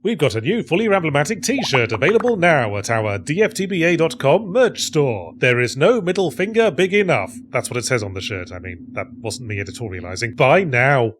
We've got a new Fully Ramblomatic t-shirt available now at our dftba.com merch store. There is no middle finger big enough. That's what it says on the shirt. I mean, that wasn't me editorializing. Buy now.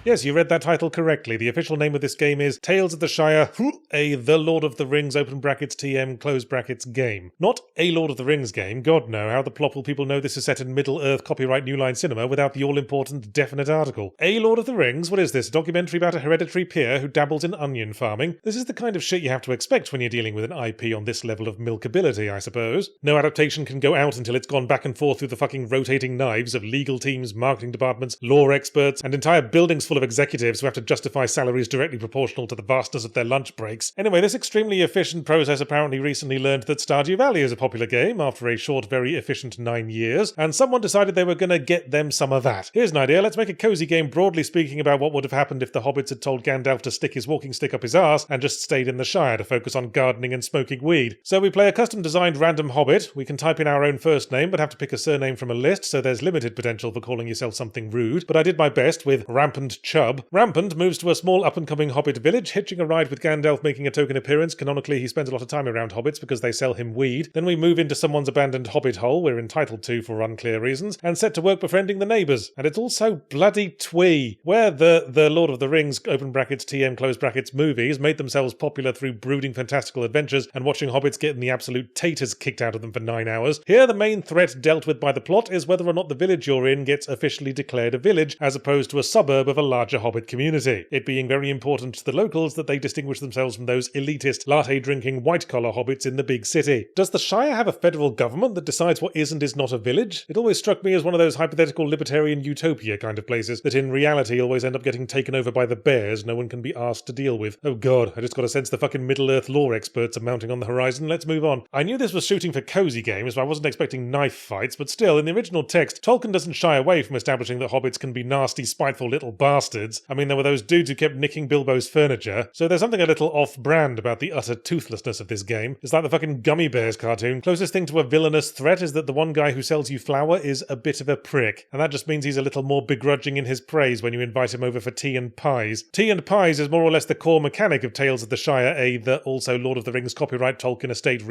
Yes, you read that title correctly. The official name of this game is Tales of the Shire, a The Lord of the Rings open brackets TM close brackets game. Not a Lord of the Rings game. God no, how the plop will people know this is set in Middle-earth copyright New Line Cinema without the all-important definite article? A Lord of the Rings? What is this? A documentary about a hereditary peer who dabbles in onion farming? This is the kind of shit you have to expect when you're dealing with an IP on this level of milkability, I suppose. No adaptation can go out until it's gone back and forth through the fucking rotating knives of legal teams, marketing departments, law experts, and entire buildings full of executives who have to justify salaries directly proportional to the vastness of their lunch breaks. Anyway, this extremely efficient process apparently recently learned that Stardew Valley is a popular game after a short, very efficient 9 years, and someone decided they were gonna get them some of that. Here's an idea, let's make a cozy game broadly speaking about what would have happened if the hobbits had told Gandalf to stick his walking stick up his arse and just stayed in the Shire to focus on gardening and smoking weed. So we play a custom-designed random hobbit. We can type in our own first name, but have to pick a surname from a list, so there's limited potential for calling yourself something rude, but I did my best with Rampant Chubb. Rampant moves to a small up-and-coming hobbit village, hitching a ride with Gandalf making a token appearance. Canonically, he spends a lot of time around hobbits because they sell him weed. Then we move into someone's abandoned hobbit hole we're entitled to for unclear reasons, and set to work befriending the neighbours. And it's all so bloody twee. Where the Lord of the Rings open brackets TM close brackets movies made themselves popular through brooding fantastical adventures and watching hobbits getting the absolute taters kicked out of them for 9 hours, here the main threat dealt with by the plot is whether or not the village you're in gets officially declared a village as opposed to a suburb of a larger hobbit community. It being very important to the locals that they distinguish themselves from those elitist, latte-drinking, white-collar hobbits in the big city. Does the Shire have a federal government that decides what is and is not a village? It always struck me as one of those hypothetical libertarian utopia kind of places that in reality always end up getting taken over by the bears no one can be asked to deal with. Oh god, I just got a sense the fucking Middle-earth lore experts are mounting on the horizon. Let's move on. I knew this was shooting for cozy games, so I wasn't expecting knife fights, but still, in the original text, Tolkien doesn't shy away from establishing that hobbits can be nasty, spiteful little bastards. I mean, there were those dudes who kept nicking Bilbo's furniture, so there's something a little off-brand about the utter toothlessness of this game. It's like the fucking Gummy Bears cartoon. Closest thing to a villainous threat is that the one guy who sells you flour is a bit of a prick, and that just means he's a little more begrudging in his praise when you invite him over for tea and pies. Tea and pies is more or less the core mechanic of Tales of the Shire, the also Lord of the Rings copyright Tolkien estate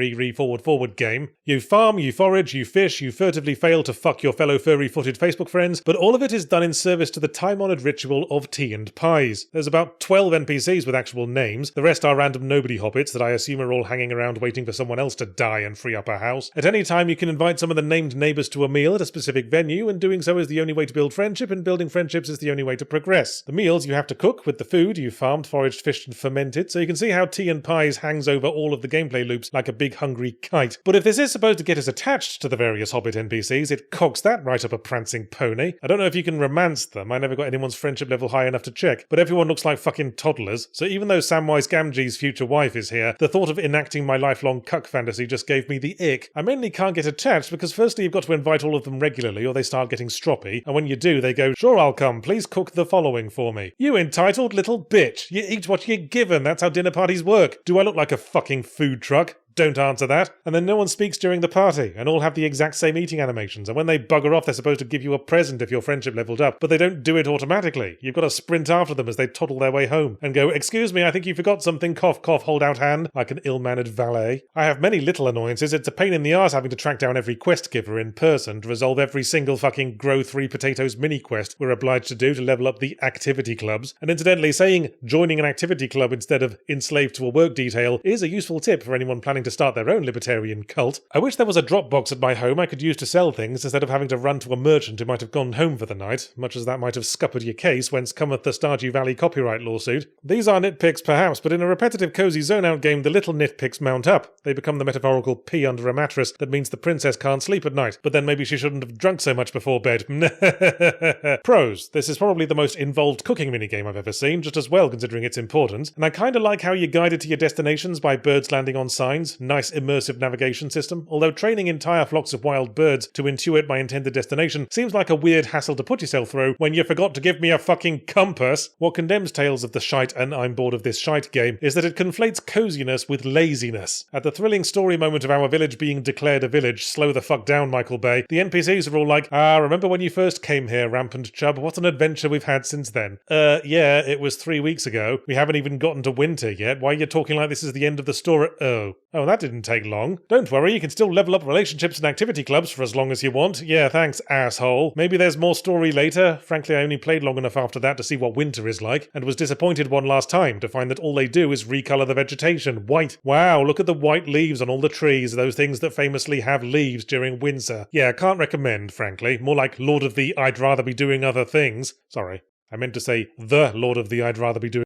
forward game. You farm, you forage, you fish, you furtively fail to fuck your fellow furry-footed Facebook friends, but all of it is done in service to the time-honoured ritual of tea and pies. There's about 12 NPCs with actual names. The rest are random nobody hobbits that I assume are all hanging around waiting for someone else to die and free up a house. At any time you can invite some of the named neighbours to a meal at a specific venue, and doing so is the only way to build friendship, and building friendships is the only way to progress. The meals you have to cook with the food you farmed, foraged, fished and fermented, so you can see how tea and pies hangs over all of the gameplay loops like a big hungry kite. But if this is supposed to get us attached to the various hobbit NPCs, it cocks that right up a prancing pony. I don't know if you can romance them, I never got anyone's friendship level high enough to check, but everyone looks like fucking toddlers, so even though Samwise Gamgee's future wife is here, the thought of enacting my lifelong cuck fantasy just gave me the ick. I mainly can't get attached because firstly you've got to invite all of them regularly or they start getting stroppy, and when you do they go, "Sure, I'll come, please cook the following for me." You entitled little bitch, you eat what you're given, that's how dinner parties work. Do I look like a fucking food truck? Don't answer that. And then no one speaks during the party, and all have the exact same eating animations, and when they bugger off they're supposed to give you a present if your friendship leveled up, but they don't do it automatically. You've got to sprint after them as they toddle their way home, and go, "Excuse me, I think you forgot something, cough cough, hold out hand," like an ill-mannered valet. I have many little annoyances. It's a pain in the arse having to track down every quest giver in person to resolve every single fucking grow 3 potatoes mini-quest we're obliged to do to level up the activity clubs. And incidentally, saying joining an activity club instead of enslaved to a work detail is a useful tip for anyone planning to start their own libertarian cult. I wish there was a Dropbox at my home I could use to sell things instead of having to run to a merchant who might have gone home for the night, much as that might have scuppered your case whence cometh the Stardew Valley copyright lawsuit. These are nitpicks perhaps, but in a repetitive cozy zone-out game the little nitpicks mount up. They become the metaphorical pee under a mattress that means the princess can't sleep at night, but then maybe she shouldn't have drunk so much before bed. Pros. This is probably the most involved cooking minigame I've ever seen, just as well considering its importance, and I kinda like how you're guided to your destinations by birds landing on signs. nice immersive navigation system, although training entire flocks of wild birds to intuit my intended destination seems like a weird hassle to put yourself through when you forgot to give me a fucking compass. What condemns Tales of the Shite and I'm bored of this shite game is that it conflates coziness with laziness. At the thrilling story moment of our village being declared a village, slow the fuck down, Michael Bay, the NPCs are all like, remember when you first came here, Rampant Chub? What an adventure we've had since then. Yeah, it was 3 weeks ago. We haven't even gotten to winter yet. Why are you talking like this is the end of the story? Oh, that didn't take long. Don't worry, you can still level up relationships and activity clubs for as long as you want. Yeah, thanks, asshole. Maybe there's more story later. Frankly, I only played long enough after that to see what winter is like, and was disappointed one last time to find that all they do is recolor the vegetation white. Wow, look at the white leaves on all the trees, those things that famously have leaves during winter. Yeah, can't recommend, frankly. More like Lord of the I'd rather be doing other things. Sorry, I meant to say the Lord of the I'd rather be doing...